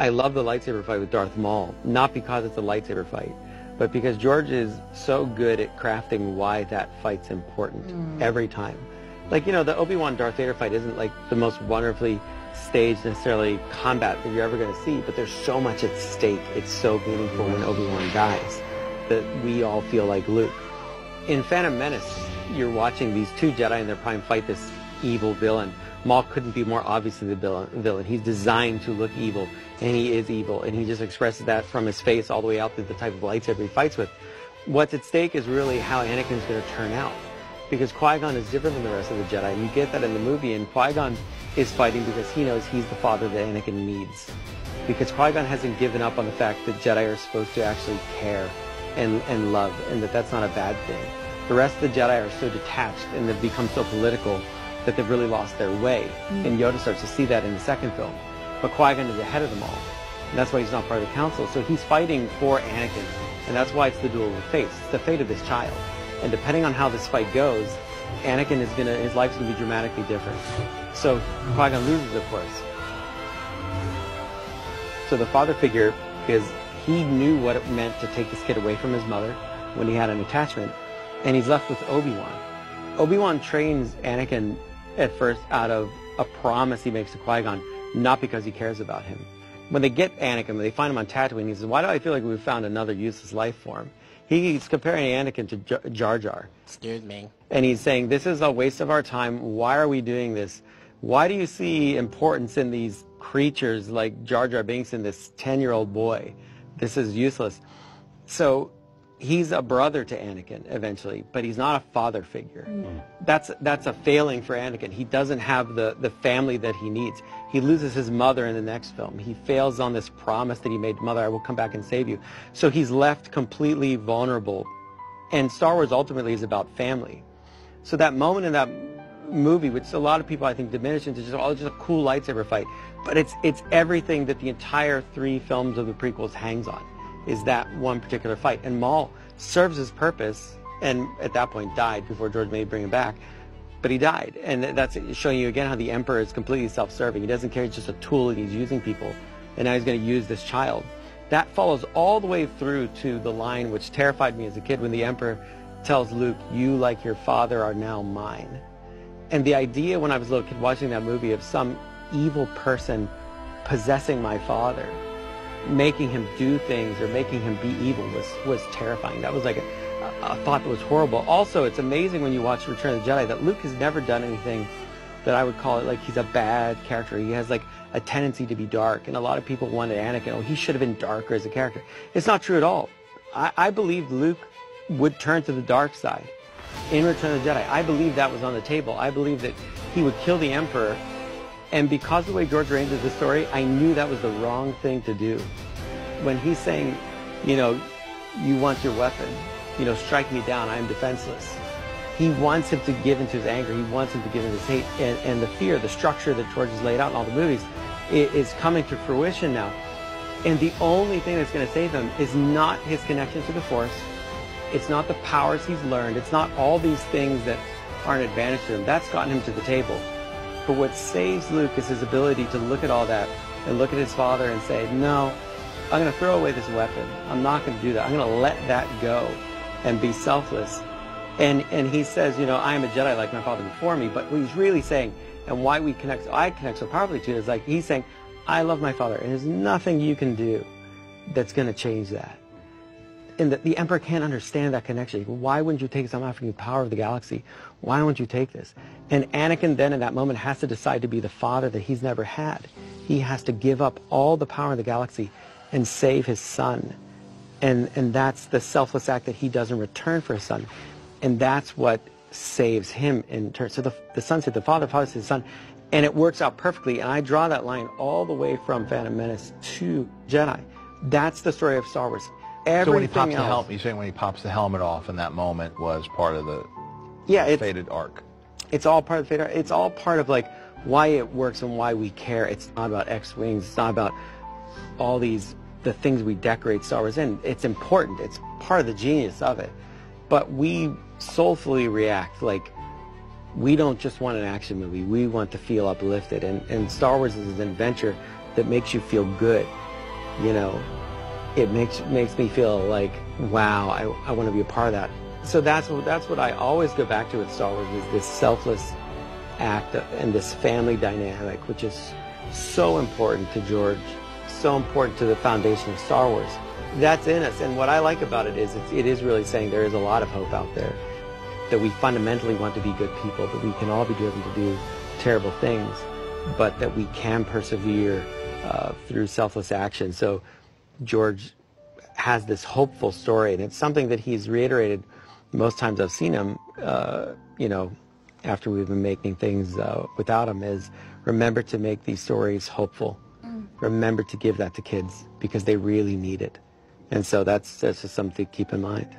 I love the lightsaber fight with Darth Maul, not because it's a lightsaber fight, but because George is so good at crafting why that fight's important every time. Like, you know, the Obi-Wan Darth Vader fight isn't like the most wonderfully staged necessarily combat that you're ever going to see, but there's so much at stake. It's so meaningful when Obi-Wan dies that we all feel like Luke. In Phantom Menace, you're watching these two Jedi in their prime fight this evil villain. Maul couldn't be more obviously the villain. He's designed to look evil, and he is evil, and he just expresses that from his face all the way out through the type of lightsaber he fights with. What's at stake is really how Anakin's going to turn out, because Qui-Gon is different than the rest of the Jedi, and you get that in the movie, and Qui-Gon is fighting because he knows he's the father that Anakin needs. Because Qui-Gon hasn't given up on the fact that Jedi are supposed to actually care and love, and that that's not a bad thing. The rest of the Jedi are so detached, and they've become so political that they've really lost their way. And Yoda starts to see that in the second film. But Qui-Gon is ahead of them all. And that's why he's not part of the council. So he's fighting for Anakin. And that's why it's the duel of the fates. It's the fate of this child. And depending on how this fight goes, Anakin is his life's gonna be dramatically different. So Qui-Gon loses, of course. So the father figure is, he knew what it meant to take this kid away from his mother when he had an attachment. And he's left with Obi-Wan. Obi-Wan trains Anakin at first out of a promise he makes to Qui-Gon, not because he cares about him. When they get Anakin, when they find him on Tatooine, he says, why do I feel like we've found another useless life form? He's comparing Anakin to Jar Jar. Excuse me. And he's saying, this is a waste of our time. Why are we doing this? Why do you see importance in these creatures like Jar Jar Binks and this 10-year-old boy? This is useless. So he's a brother to Anakin eventually, but he's not a father figure. That's a failing for Anakin. He doesn't have the family that he needs. He loses his mother in the next film. He fails on this promise that he made to Mother, I will come back and save you. So he's left completely vulnerable. And Star Wars ultimately is about family. So that moment in that movie, which a lot of people I think diminish into just a cool lightsaber fight, but it's everything that the entire 3 films of the prequels hangs on, is that one particular fight. And Maul serves his purpose, and at that point died before George may bring him back, but he died. And that's showing you again how the Emperor is completely self-serving. He doesn't care, he's just a tool, and he's using people, and now he's going to use this child. That follows all the way through to the line which terrified me as a kid when the Emperor tells Luke, you like your father are now mine. And the idea when I was a little kid watching that movie of some evil person possessing my father, making him do things or making him be evil was terrifying. That was like a thought that was horrible. Also, it's amazing when you watch Return of the Jedi that Luke has never done anything that I would call it like he's a bad character. He has like a tendency to be dark, and a lot of people wanted Anakin, oh, he should have been darker as a character. It's not true at all. I believed Luke would turn to the dark side in Return of the Jedi. I believe that was on the table. I believe that he would kill the Emperor. And because of the way George arranged the story, I knew that was the wrong thing to do. When he's saying, you know, you want your weapon, you know, strike me down, I am defenseless. He wants him to give into his anger. He wants him to give into his hate. And the fear, the structure that George has laid out in all the movies is coming to fruition now. And the only thing that's going to save him is not his connection to the Force. It's not the powers he's learned. It's not all these things that are an advantage to him. That's gotten him to the table. But what saves Luke is his ability to look at all that and look at his father and say, no, I'm going to throw away this weapon. I'm not going to do that. I'm going to let that go and be selfless. And he says, you know, I am a Jedi like my father before me. But what he's really saying, and why I connect so powerfully to it, is like he's saying, I love my father, and there's nothing you can do that's going to change that. And the Emperor can't understand that connection. Why wouldn't you take some after the power of the galaxy? Why won't you take this? And Anakin then in that moment has to decide to be the father that he's never had. He has to give up all the power of the galaxy and save his son. And that's the selfless act that he does in return for his son. And that's what saves him in turn. So the son said the father said the son. And it works out perfectly. And I draw that line all the way from Phantom Menace to Jedi. That's the story of Star Wars. So when he pops the helmet, you're saying when he pops the helmet off in that moment was part of the fated arc. It's all part of the fated arc. It's all part of like why it works and why we care. It's not about X-Wings. It's not about all the things we decorate Star Wars in. It's important. It's part of the genius of it. But we soulfully react like we don't just want an action movie. We want to feel uplifted. And Star Wars is an adventure that makes you feel good. you know, it makes me feel like, wow, I want to be a part of that. So that's what I always go back to with Star Wars, is this selfless act and this family dynamic, which is so important to George, so important to the foundation of Star Wars. That's in us, and what I like about it is it is really saying there is a lot of hope out there, that we fundamentally want to be good people, that we can all be driven to do terrible things, but that we can persevere through selfless action. So George has this hopeful story, and it's something that he's reiterated most times I've seen him, you know, after we've been making things without him, is remember to make these stories hopeful. Remember to give that to kids, because they really need it. And so that's just something to keep in mind.